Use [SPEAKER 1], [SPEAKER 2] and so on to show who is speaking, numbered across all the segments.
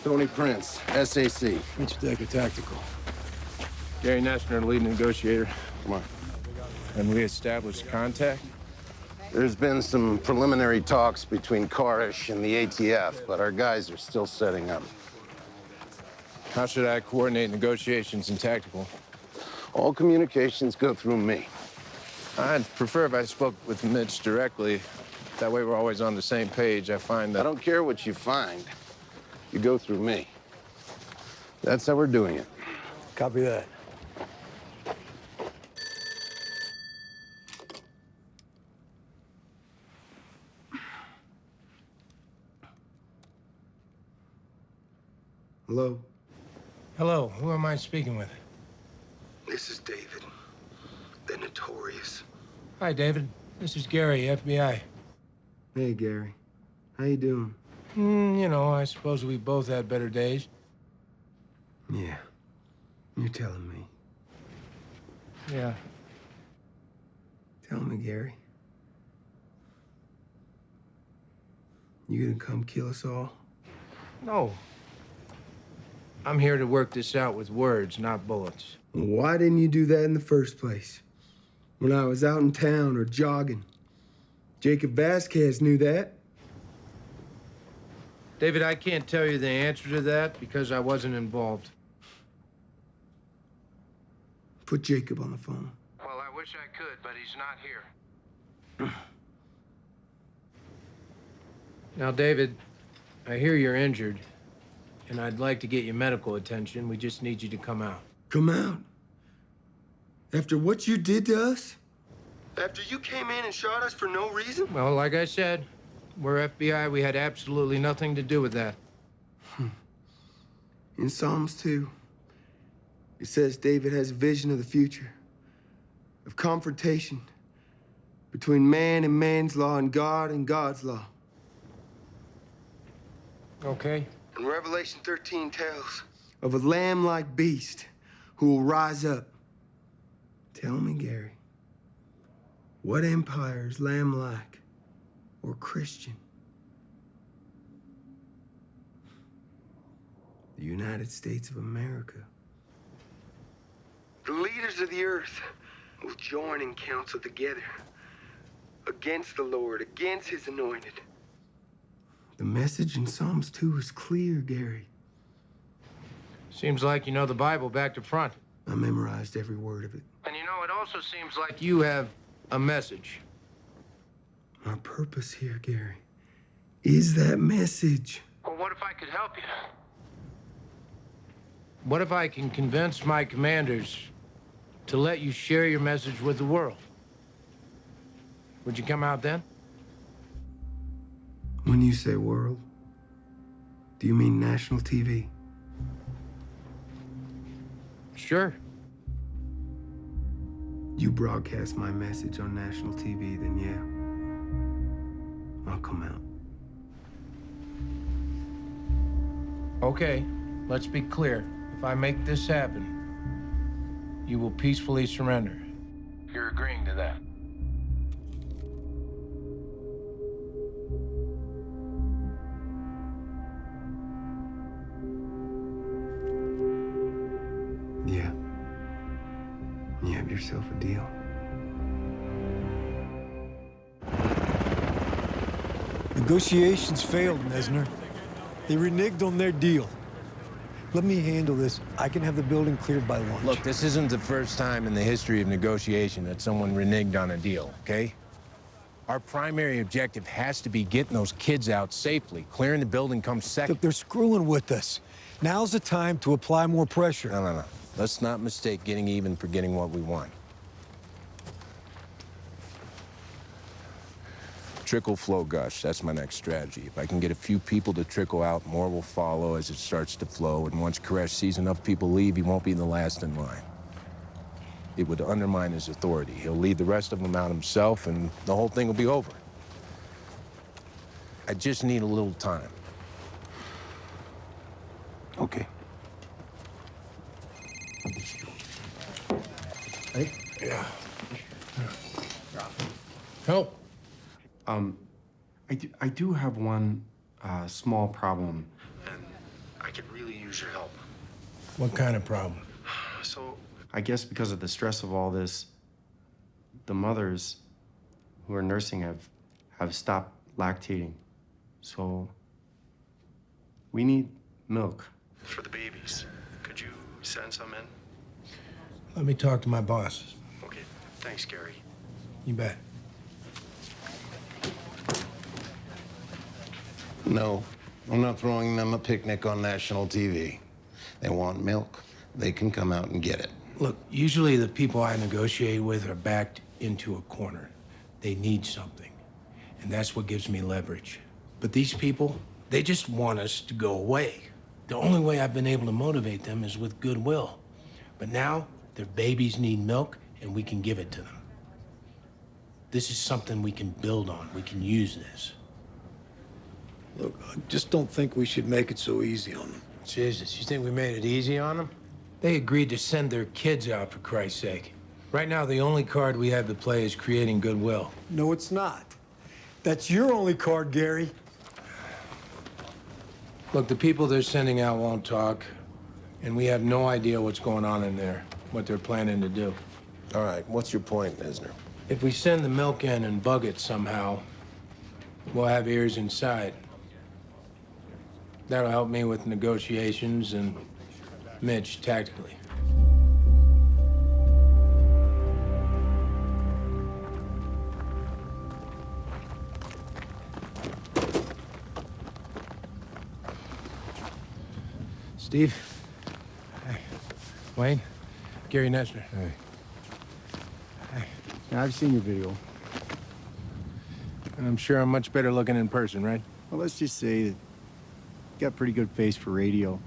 [SPEAKER 1] Tony Prince, SAC.
[SPEAKER 2] Each deck a tactical.
[SPEAKER 3] Gary Noesner, lead negotiator.
[SPEAKER 1] Come on.
[SPEAKER 3] And we established contact?
[SPEAKER 1] There's been some preliminary talks between Koresh and the ATF, but our guys are still setting up.
[SPEAKER 3] How should I coordinate negotiations and tactical?
[SPEAKER 1] All communications go through me.
[SPEAKER 3] I'd prefer if I spoke with Mitch directly. That way we're always on the same page. I find that...
[SPEAKER 1] I don't care what you find. You go through me. That's how we're doing it.
[SPEAKER 2] Copy that.
[SPEAKER 4] Hello?
[SPEAKER 5] Hello, who am I speaking with?
[SPEAKER 4] This is David, the Notorious.
[SPEAKER 5] Hi, David. This is Gary, FBI.
[SPEAKER 4] Hey, Gary. How you doing?
[SPEAKER 5] You know, I suppose we both had better days.
[SPEAKER 4] Yeah, you're telling me.
[SPEAKER 5] Yeah.
[SPEAKER 4] Tell me, Gary. You gonna come kill us all?
[SPEAKER 5] No. I'm here to work this out with words, not bullets.
[SPEAKER 4] Why didn't you do that in the first place? When I was out in town or jogging. Jacob Vasquez knew that.
[SPEAKER 5] David, I can't tell you the answer to that because I wasn't involved.
[SPEAKER 4] Put Jacob on the phone.
[SPEAKER 5] Well, I wish I could, but he's not here. Now, David, I hear you're injured, and I'd like to get you medical attention. We just need you to come out.
[SPEAKER 4] Come out? After what you did to us? After you came in and shot us for no reason?
[SPEAKER 5] Well, like I said, we're FBI. We had absolutely nothing to do with that.
[SPEAKER 4] In Psalms 2, it says David has a vision of the future, of confrontation between man and man's law and God's law.
[SPEAKER 5] Okay.
[SPEAKER 4] And Revelation 13 tells of a lamb-like beast who will rise up. Tell me, Gary, what empire is lamb-like or Christian? The United States of America. The leaders of the earth will join in council together against the Lord, against his anointed. The message in Psalms 2 is clear, Gary.
[SPEAKER 5] Seems like you know the Bible back to front.
[SPEAKER 4] I memorized every word of it.
[SPEAKER 5] And you know, it also seems like you have a message.
[SPEAKER 4] My purpose here, Gary, is that message.
[SPEAKER 5] Well, what if I could help you? What if I can convince my commanders to let you share your message with the world? Would you come out then?
[SPEAKER 4] When you say world, do you mean national TV?
[SPEAKER 5] Sure.
[SPEAKER 4] You broadcast my message on national TV, then yeah, I'll come out.
[SPEAKER 5] Okay, let's be clear. If I make this happen, you will peacefully surrender. You're agreeing to that?
[SPEAKER 4] Yeah. You have yourself a deal.
[SPEAKER 2] Negotiations failed, Noesner. They reneged on their deal. Let me handle this. I can have the building cleared by lunch.
[SPEAKER 3] Look, this isn't the first time in the history of negotiation that someone reneged on a deal, okay? Our primary objective has to be getting those kids out safely. Clearing the building comes second.
[SPEAKER 2] Look, they're screwing with us. Now's the time to apply more pressure.
[SPEAKER 3] No. Let's not mistake getting even for getting what we want. Trickle, flow, gush. That's my next strategy. If I can get a few people to trickle out, more will follow as it starts to flow. And once Koresh sees enough people leave, he won't be the last in line. It would undermine his authority. He'll lead the rest of them out himself, and the whole thing will be over. I just need a little time.
[SPEAKER 4] Okay. Hey?
[SPEAKER 2] Yeah.
[SPEAKER 5] Help.
[SPEAKER 6] I do have one small problem, and I could use your help.
[SPEAKER 5] What kind of problem?
[SPEAKER 6] So, I guess because of the stress of all this, the mothers who are nursing have stopped lactating. So, we need milk for the babies. Could you send some in?
[SPEAKER 5] Let me talk to my boss.
[SPEAKER 6] Okay, thanks, Gary.
[SPEAKER 5] You bet.
[SPEAKER 1] No, I'm not throwing them a picnic on national TV. They want milk, they can come out and get it.
[SPEAKER 5] Look, usually the people I negotiate with are backed into a corner. They need something, and that's what gives me leverage. But these people, they just want us to go away. The only way I've been able to motivate them is with Goodwill. But now, their babies need milk, and we can give it to them. This is something we can build on. We can use this.
[SPEAKER 2] Look, I just don't think we should make it so easy on them.
[SPEAKER 5] Jesus, you think we made it easy on them? They agreed to send their kids out, for Christ's sake. Right now, the only card we have to play is creating Goodwill.
[SPEAKER 2] No, it's not. That's your only card, Gary.
[SPEAKER 5] Look, the people they're sending out won't talk, and we have no idea what's going on in there, what they're planning to do.
[SPEAKER 1] All right, what's your point, Noesner?
[SPEAKER 5] If we send the milk in and bug it somehow, we'll have ears inside. That'll help me with negotiations and Mitch tactically. Steve. Hey. Wayne. Gary Noesner.
[SPEAKER 7] Hey.
[SPEAKER 5] Hey.
[SPEAKER 7] Yeah, I've seen your video.
[SPEAKER 5] I'm sure I'm much better looking in person, right?
[SPEAKER 7] Well, let's just say that you got a pretty good face for radio.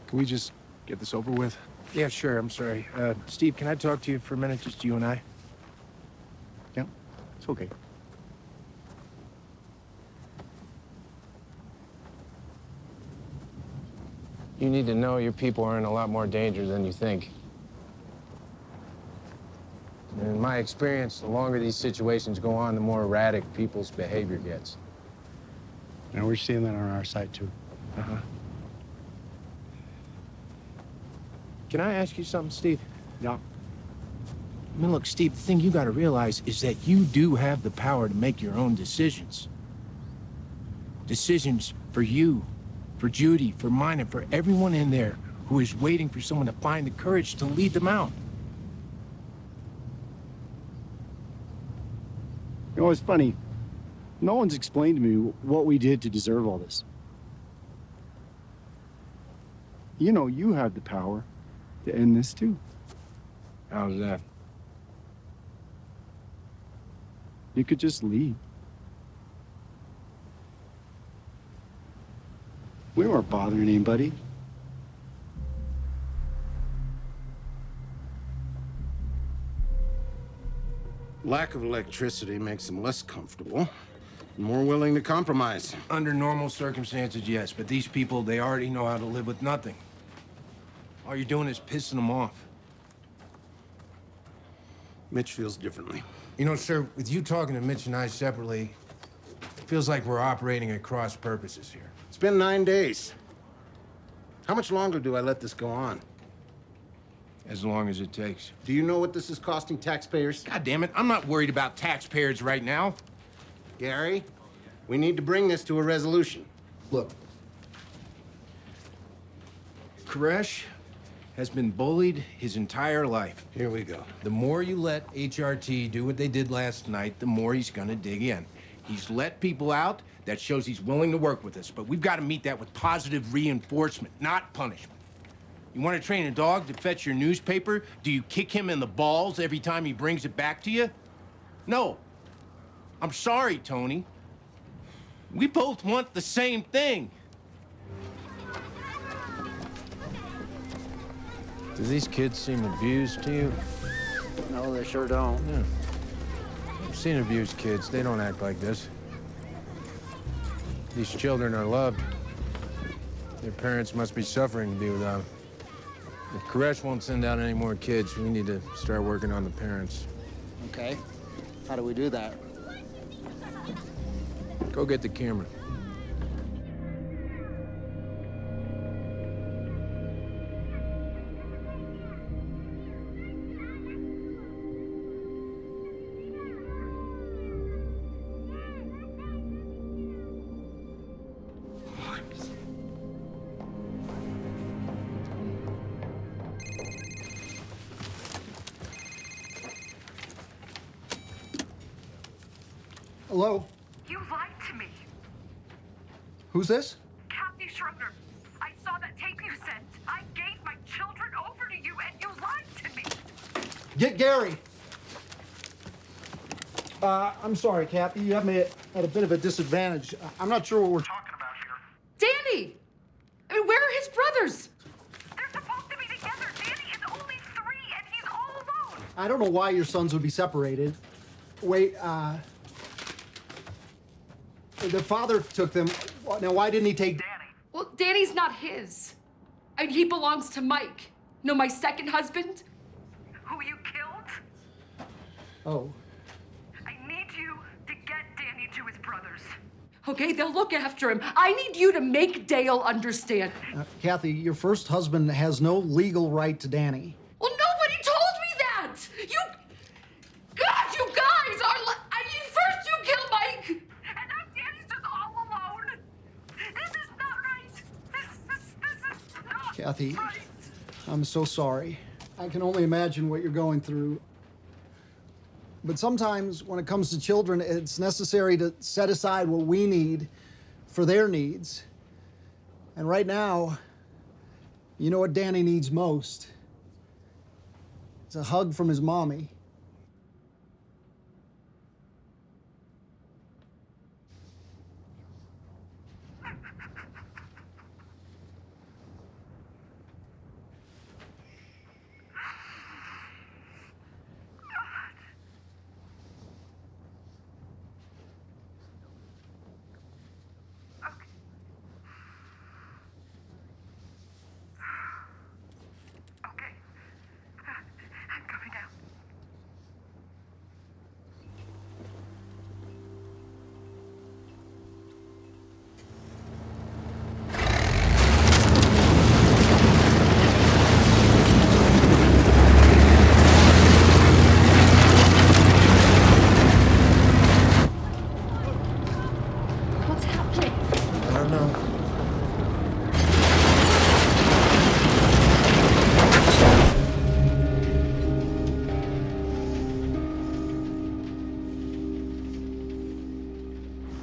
[SPEAKER 3] Can we just get this over with?
[SPEAKER 5] Yeah, sure. I'm sorry. Steve, can I talk to you for a minute, just you and I?
[SPEAKER 7] Yeah, it's okay.
[SPEAKER 5] You need to know your people are in a lot more danger than you think. In my experience, the longer these situations go on, the more erratic people's behavior gets.
[SPEAKER 7] And we're seeing that on our side, too.
[SPEAKER 5] Uh-huh. Can I ask you something, Steve?
[SPEAKER 7] Yeah.
[SPEAKER 5] I mean, look, Steve, the thing you gotta realize is that you do have the power to make your own decisions. Decisions for you, for Judy, for mine, and for everyone in there who is waiting for someone to find the courage to lead them out.
[SPEAKER 7] You know, it's funny. No one's explained to me what we did to deserve all this. You know, you had the power to end this, too.
[SPEAKER 5] How's that?
[SPEAKER 7] You could just leave. We weren't bothering anybody.
[SPEAKER 1] Lack of electricity makes them less comfortable and more willing to compromise.
[SPEAKER 5] Under normal circumstances, yes, but these people, they already know how to live with nothing. All you're doing is pissing them off.
[SPEAKER 1] Mitch feels differently.
[SPEAKER 5] You know, sir, with you talking to Mitch and I separately, it feels like we're operating at cross purposes here.
[SPEAKER 1] It's been 9 days. How much longer do I let this go on?
[SPEAKER 5] As long as it takes.
[SPEAKER 1] Do you know what this is costing taxpayers?
[SPEAKER 5] God damn it, I'm not worried about taxpayers right now.
[SPEAKER 1] Gary, we need to bring this to a resolution.
[SPEAKER 5] Look, Koresh has been bullied his entire life.
[SPEAKER 1] Here we go.
[SPEAKER 5] The more you let HRT do what they did last night, the more he's gonna dig in. He's let people out. That shows he's willing to work with us, but we've got to meet that with positive reinforcement, not punishment. You want to train a dog to fetch your newspaper? Do you kick him in the balls every time he brings it back to you? No. I'm sorry, Tony. We both want the same thing. Do these kids seem abused to you?
[SPEAKER 7] No, they sure don't.
[SPEAKER 5] Yeah. I've seen abused kids. They don't act like this. These children are loved. Their parents must be suffering to be without them. If Koresh won't send out any more kids, we need to start working on the parents.
[SPEAKER 8] Okay. How do we do that?
[SPEAKER 5] Go get the camera.
[SPEAKER 9] Hello?
[SPEAKER 10] You lied to me.
[SPEAKER 9] Who's this?
[SPEAKER 10] Kathy Schroeder. I saw that tape you sent. I gave my children over to you and you lied to me.
[SPEAKER 9] Get Gary. I'm sorry, Kathy. You have me at a bit of a disadvantage. I'm not sure what we're talking about here.
[SPEAKER 10] Danny! I mean, where are his brothers? They're supposed to be together. Danny is only 3 and he's all alone.
[SPEAKER 9] I don't know why your sons would be separated. Wait, the father took them. Now, why didn't he take Danny?
[SPEAKER 10] Well, Danny's not his. I mean, he belongs to Mike. No, my second husband. Who you killed?
[SPEAKER 9] Oh.
[SPEAKER 10] I need you to get Danny to his brothers. Okay, they'll look after him. I need you to make Dale understand.
[SPEAKER 9] Kathy, your first husband has no legal right to Danny.
[SPEAKER 10] Well, nobody told me that! God, you guys are I mean, first you kill Mike, and now Danny's just all alone. This is not right. This is not
[SPEAKER 9] Kathy,
[SPEAKER 10] right.
[SPEAKER 9] I'm so sorry. I can only imagine what you're going through. But sometimes when it comes to children, it's necessary to set aside what we need for their needs. And right now, you know what Danny needs most? It's a hug from his mommy.
[SPEAKER 10] What's happening?
[SPEAKER 3] I don't know.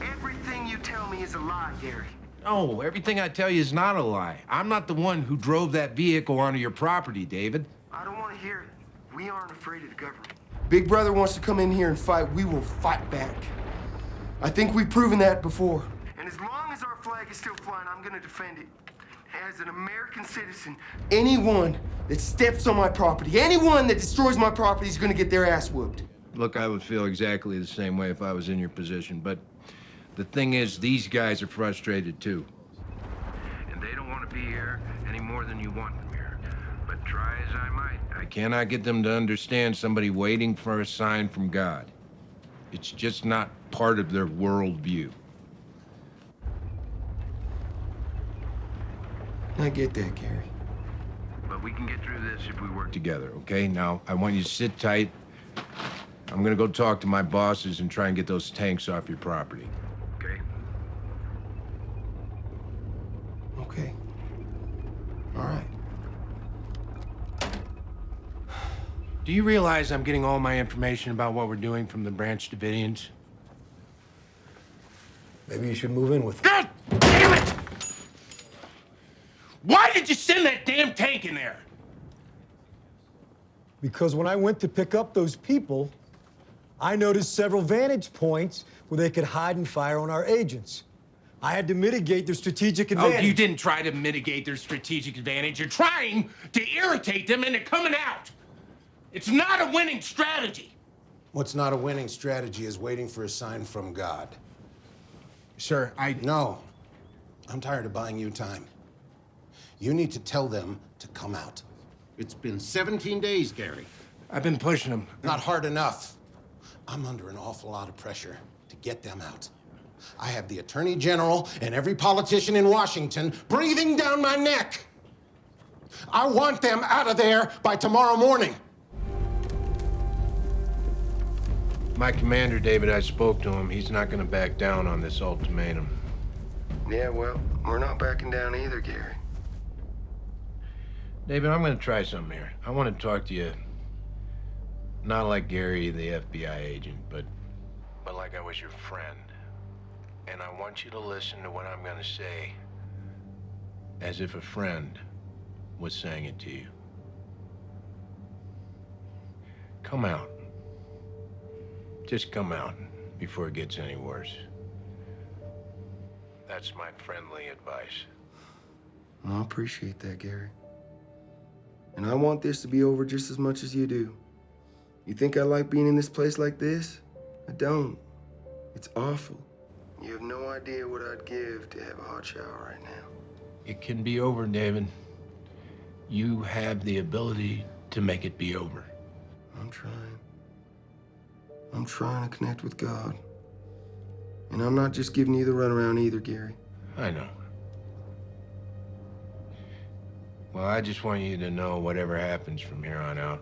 [SPEAKER 4] Everything you tell me is a lie, Gary.
[SPEAKER 5] No, everything I tell you is not a lie. I'm not the one who drove that vehicle onto your property, David.
[SPEAKER 4] I don't want to hear it. We aren't afraid of the government. Big Brother wants to come in here and fight. We will fight back. I think we've proven that before. And as long as our flag is still flying, I'm going to defend it. As an American citizen, anyone that steps on my property, anyone that destroys my property is going to get their ass whooped.
[SPEAKER 5] Look, I would feel exactly the same way if I was in your position, but the thing is, these guys are frustrated too. And they don't want to be here any more than you want them here. But try as I might, I cannot get them to understand somebody waiting for a sign from God. It's just not part of their worldview.
[SPEAKER 4] I get that, Gary.
[SPEAKER 5] But we can get through this if we work together, okay? Now, I want you to sit tight. I'm gonna go talk to my bosses and try and get those tanks off your property, okay?
[SPEAKER 4] Okay. All right.
[SPEAKER 5] Do you realize I'm getting all my information about what we're doing from the Branch Davidians?
[SPEAKER 2] Maybe you should move in with them.
[SPEAKER 5] God damn it! Why did you send that damn tank in there?
[SPEAKER 2] Because when I went to pick up those people, I noticed several vantage points where they could hide and fire on our agents. I had to mitigate their strategic advantage.
[SPEAKER 5] Oh, you didn't try to mitigate their strategic advantage. You're trying to irritate them into coming out. It's not a winning strategy.
[SPEAKER 1] What's not a winning strategy is waiting for a sign from God.
[SPEAKER 5] Sir,
[SPEAKER 1] No. I'm tired of buying you time. You need to tell them to come out.
[SPEAKER 11] It's been 17 days, Gary.
[SPEAKER 5] I've been pushing them.
[SPEAKER 1] Not hard enough. I'm under an awful lot of pressure to get them out. I have the Attorney General and every politician in Washington breathing down my neck. I want them out of there by tomorrow morning.
[SPEAKER 5] My commander, David, I spoke to him. He's not gonna back down on this ultimatum.
[SPEAKER 4] Yeah, well, we're not backing down either, Gary.
[SPEAKER 5] David, I'm gonna try something here. I want to talk to you, not like Gary, the FBI agent, but like like I was your friend. And I want you to listen to what I'm gonna say as if a friend was saying it to you. Come out. Just come out before it gets any worse. That's my friendly advice.
[SPEAKER 4] Well, I appreciate that, Gary. And I want this to be over just as much as you do. You think I like being in this place like this? I don't. It's awful. You have no idea what I'd give to have a hot shower right now.
[SPEAKER 5] It can be over, David. You have the ability to make it be over.
[SPEAKER 4] I'm trying. I'm trying to connect with God. And I'm not just giving you the runaround either, Gary.
[SPEAKER 5] I know. Well, I just want you to know whatever happens from here on out,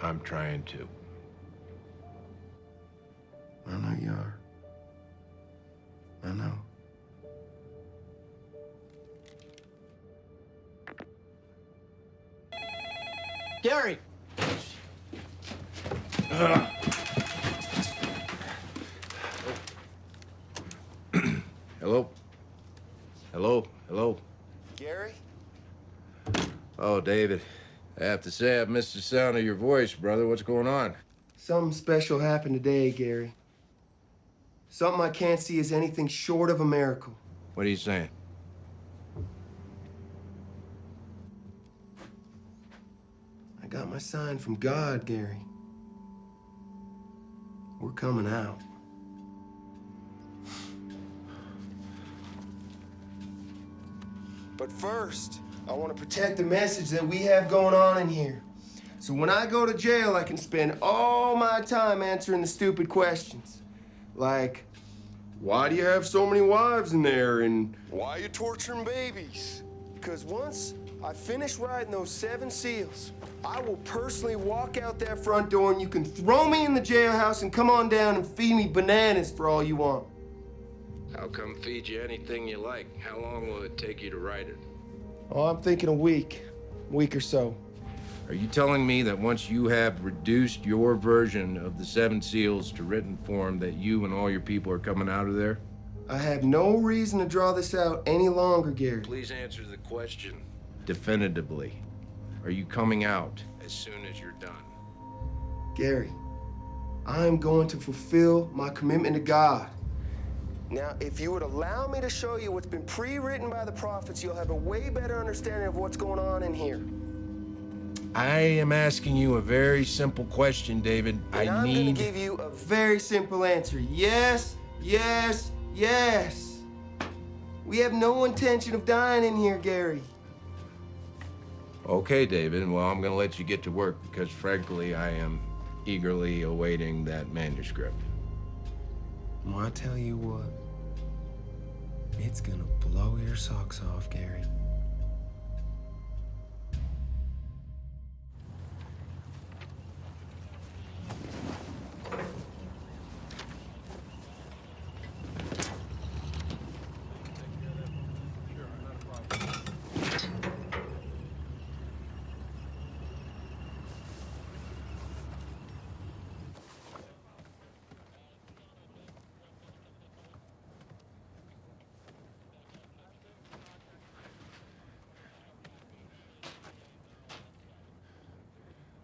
[SPEAKER 5] I'm trying to.
[SPEAKER 4] I know you are. I know.
[SPEAKER 8] Gary!
[SPEAKER 5] Hello? Hello? Hello?
[SPEAKER 4] Gary?
[SPEAKER 5] Oh, David. I have to say I've missed the sound of your voice, brother. What's going on?
[SPEAKER 4] Something special happened today, Gary. Something I can't see as anything short of a miracle.
[SPEAKER 5] What are you saying?
[SPEAKER 4] I got my sign from God, Gary. We're coming out. But first, I want to protect the message that we have going on in here. So when I go to jail, I can spend all my time answering the stupid questions. Like, why do you have so many wives in there? And why are you torturing babies? Because once I finish writing those 7 seals, I will personally walk out that front door and you can throw me in the jailhouse and come on down and feed me bananas for all you want.
[SPEAKER 5] I'll come feed you anything you like. How long will it take you to write it?
[SPEAKER 4] Oh, I'm thinking a week or so.
[SPEAKER 5] Are you telling me that once you have reduced your version of the 7 seals to written form that you and all your people are coming out of there?
[SPEAKER 4] I have no reason to draw this out any longer, Gary.
[SPEAKER 5] Please answer the question definitively. Are you coming out as soon as you're done?
[SPEAKER 4] Gary, I am going to fulfill my commitment to God. Now, if you would allow me to show you what's been pre-written by the prophets, you'll have a way better understanding of what's going on in here.
[SPEAKER 5] I am asking you a very simple question, David.
[SPEAKER 4] And I'm gonna give you a very simple answer. Yes, yes, yes. We have no intention of dying in here, Gary.
[SPEAKER 5] Okay, David. Well, I'm gonna let you get to work because, frankly, I am eagerly awaiting that manuscript.
[SPEAKER 4] Well, I tell you what, it's gonna blow your socks off, Gary.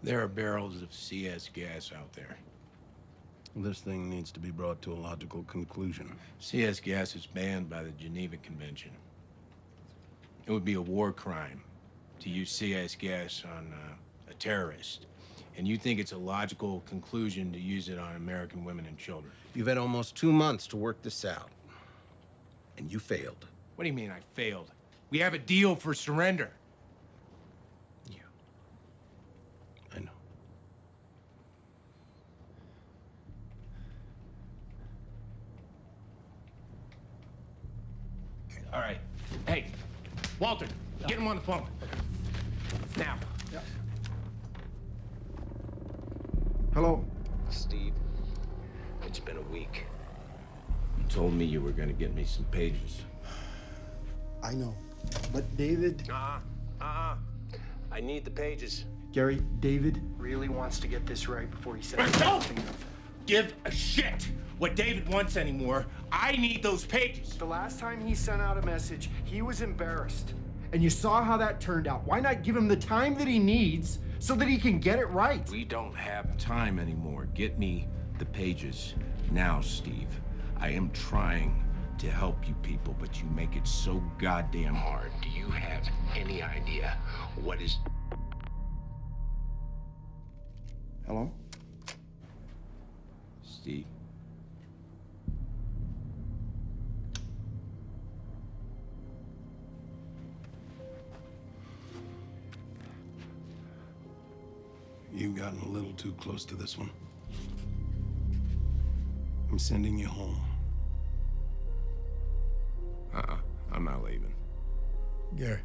[SPEAKER 5] There are barrels of CS gas out there.
[SPEAKER 11] This thing needs to be brought to a logical conclusion.
[SPEAKER 5] CS gas is banned by the Geneva Convention. It would be a war crime to use CS gas on a terrorist. And you think it's a logical conclusion to use it on American women and children?
[SPEAKER 11] You've had almost 2 months to work this out. And you failed.
[SPEAKER 5] What do you mean I failed? We have a deal for surrender.
[SPEAKER 11] Yeah. I know.
[SPEAKER 5] All right. Hey, Walter, get him on the phone. Now.
[SPEAKER 4] Hello?
[SPEAKER 5] Steve, it's been a week. You told me you were gonna get me some pages.
[SPEAKER 2] I know, but David...
[SPEAKER 5] I need the pages.
[SPEAKER 7] Gary, David really wants to get this right before he says anything.
[SPEAKER 5] give a shit what David wants anymore. I need those pages.
[SPEAKER 12] The last time he sent out a message, he was embarrassed. And you saw how that turned out. Why not give him the time that he needs so that he can get it right?
[SPEAKER 5] We don't have time anymore. Get me the pages now, Steve. I am trying to help you people, but you make it so goddamn hard. Do you have any idea what is...
[SPEAKER 12] Hello?
[SPEAKER 5] Steve?
[SPEAKER 1] You've gotten a little too close to this one. I'm sending you home.
[SPEAKER 5] I'm not leaving.
[SPEAKER 2] Gary,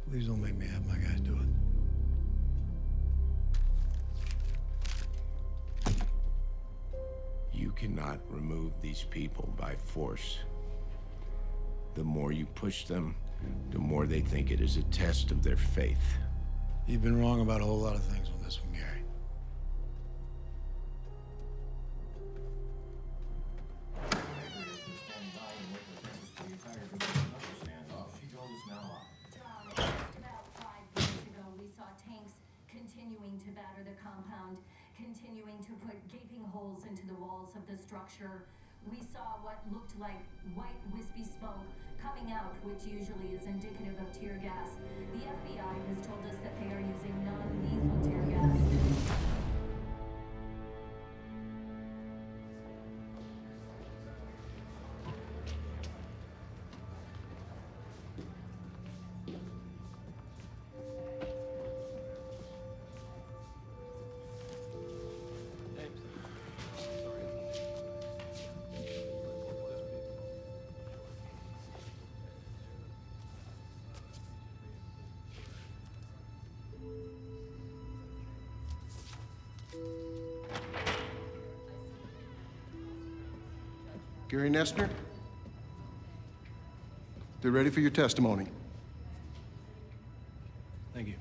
[SPEAKER 2] please don't make me have my guys do it.
[SPEAKER 5] You cannot remove these people by force. The more you push them, the more they think it is a test of their faith.
[SPEAKER 2] You've been wrong about a whole lot of things on this one, Gary.
[SPEAKER 10] Continuing to batter the compound, continuing to put gaping holes into the walls of the structure. We saw what looked like white wispy smoke coming out, which usually is indicative of tear gas. The FBI has told us that they are using non-lethal tear gas.
[SPEAKER 13] Gary Noesner, they're ready for your testimony.
[SPEAKER 5] Thank you.